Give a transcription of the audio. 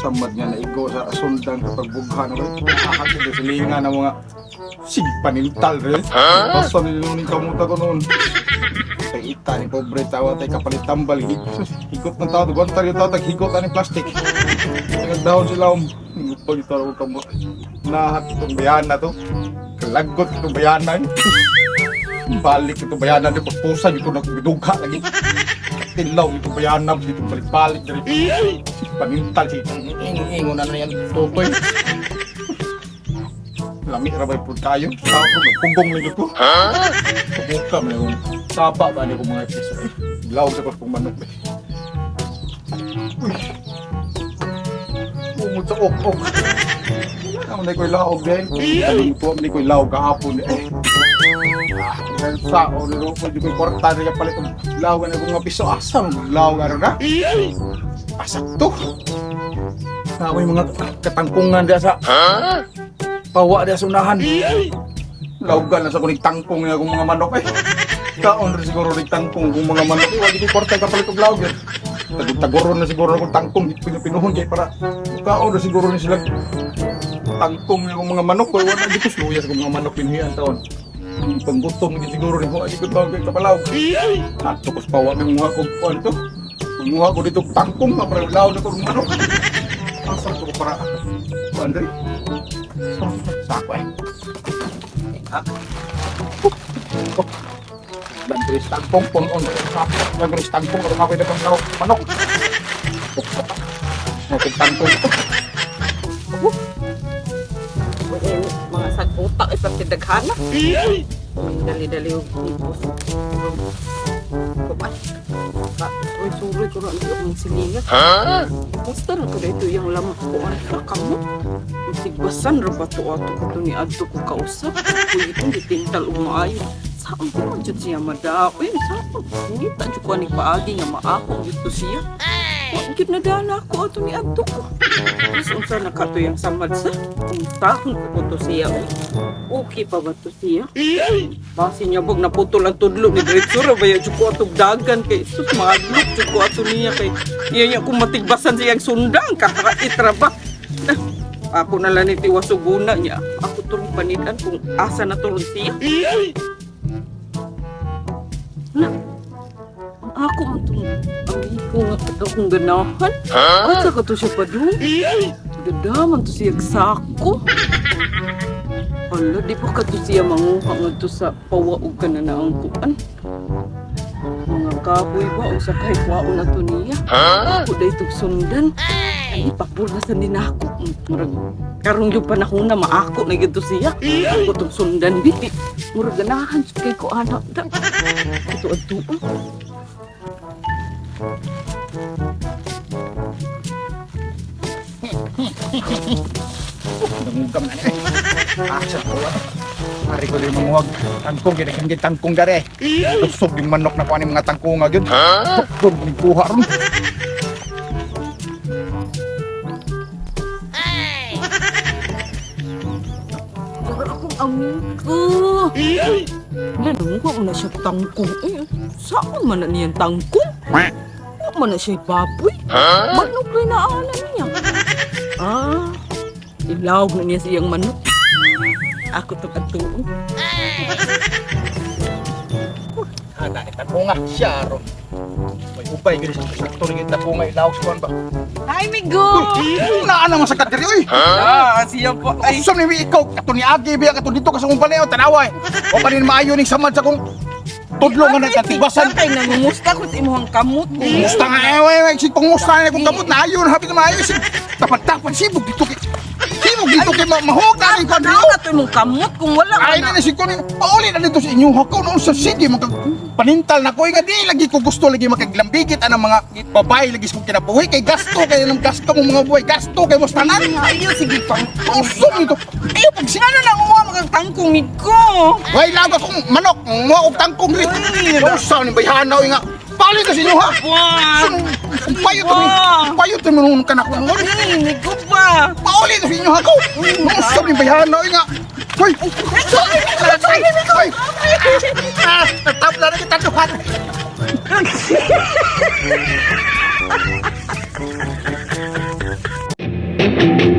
samad nga naigo sa sundan kapag bughan ako. Nakakit na silingan ng mga sigpanintal rin. Basta nilunin kamuta ko noon. Sa ita ni pobre tawa tayo kapalit tambal. Hikot ng tao, guwantar yung tao, higot na ng plastic. Nagdahon sila pag ito ako kamo. Nahat itong bayana to. Kalagot itong bayana. Balik itong bayana. Pagpusan ito nagbidugha lagi. Tilaw ito bayana. Dito balik-balik. Panintal si ingon na yan. Tutoy. Lamig rabay po tayo. Tapos nagpunggong lagi ko. Pagbuka mo na yung saba ba niya kong mga episode. Law sa kong manok. Umod sa ok-ok. Hindi ko ilaog din. Hindi ko ilaog kahapon. Sa o nilo ko di ko korta rin palit ang lawan ng mga piso asam law garo na asak to na may mga katangkungan dia sa pawa dia sunahan lawgan na sa kuning tangkong niya kung mga manok kaon rin siguro ning tangkong kung mga manok wala di korta ka palit og law gyud tagoron na siguro kung tangkong pinuhon kay para kaon rin siguro ni sila tangkong niya kung mga manok wala di ko suya sa mga manok pinhian taon panggutom ni siguro ni ko ko tawag kay kapalaw. Ato ko pawa ng mga kog kon to. Kumuha ko dito tangkong na para law na ko manok. Asa ko para Andre. Sako Bandris tangkong pon on sa bandris tangkong ko kapay dapat law manok. Nakit tangkong. Mga sagutak isang tidaghana. Dali-dali yung tipos. Kuman. Suroy ko na ang silingan. Basta na ko dito yung lamang ko ang kakamot. Sigbasan rabato ato ko ito ni Adto ko kausap. Kung itong ditintal umaayo. Saan ko man dyan siya madawin? Saan? Hindi tayo ko ni paagi nga maakong dito siya. Wangkip na dana ako ato ni Adto ko. Mas unsa na kato yung samad sa untahon ko to siya. Okay pa ba to siya? Basi niya bag naputol ang tudlo ni Diretsura ba yung chuko atong dagan kay sus madlok chuko ato niya kay iya kung matigbasan siyang sundang kakaitra ba? Ako na lang itiwasuguna niya. Ako turong panitan kung asa na turong siya. Na, ako man itong amigo nga akong ganahan. At saka to siya pa doon. Gadaman to siya sako. Ala, di pa ka to siya manguha nga to sa pawaog ka na naangkuan. Mga kapoy ba o sa kahit wao na to niya. Ako da itong sundan. Ay, ipapulasan din ako. Karong yung panahon na maako na gito siya. Ako itong sundan, biti. Murag ganahan kay ko anak da. Ito ang tuon. Nangugam na niya. Asa ko. Hari ko din manguhag tangkong gid tangkong dare. Tusog yung manok na kuan mga tangkong gyud. Tud ni kuha ron. Akong amigo. Nanungwa mo na siya tangkong. Saan man na niyan tangkong? Huwag man na siya baboy. Manok rin na ala niya. Ilawag na niya siyang manok. Ako itong atuon. Ana ni tangkong siya ron. May upay gid sa sakto ni tangkong ilaw sa kuan ba. Hi, Migo! Naa naman sa kadiri oy. Siya po ay... Usam ni ikaw kato ni Agi biya kato dito ka sa kong paleo tanaway. O pa rin maayo ning samad sa kong tudlo nga nagkatibasan. Kay nangumusta ko sa imuhang kamot. Musta nga si pangusta na kong kamot na ayo na hapit na maayo si tapat-tapat sibog dito kay mahog na ning kadrio. Ano to imong kamot kung wala ka Ay na si ko ni pauli na dito sa inyo hakaw noon sa sige panintal na ko nga di lagi ko gusto lagi makaglambigit anang mga babae lagi sa kinabuhi kay gasto kay nang gasto mo mga buhay gasto kay mo tanan. Ayaw, sige pang... Usog nito. Ayaw, pag sinano na umuha magkatangkong ko. Way lang akong manok, mo og tangkong rin. Usaw ni bayhanaw nga. Pali ka sinyo ha. Payot mo nung kanak mo. Hindi ko ba? Pauli ka sinyo ha ko. Usaw ni bayhanaw nga. Hoy. Hoy. Tabla na kita tuhan. Ay,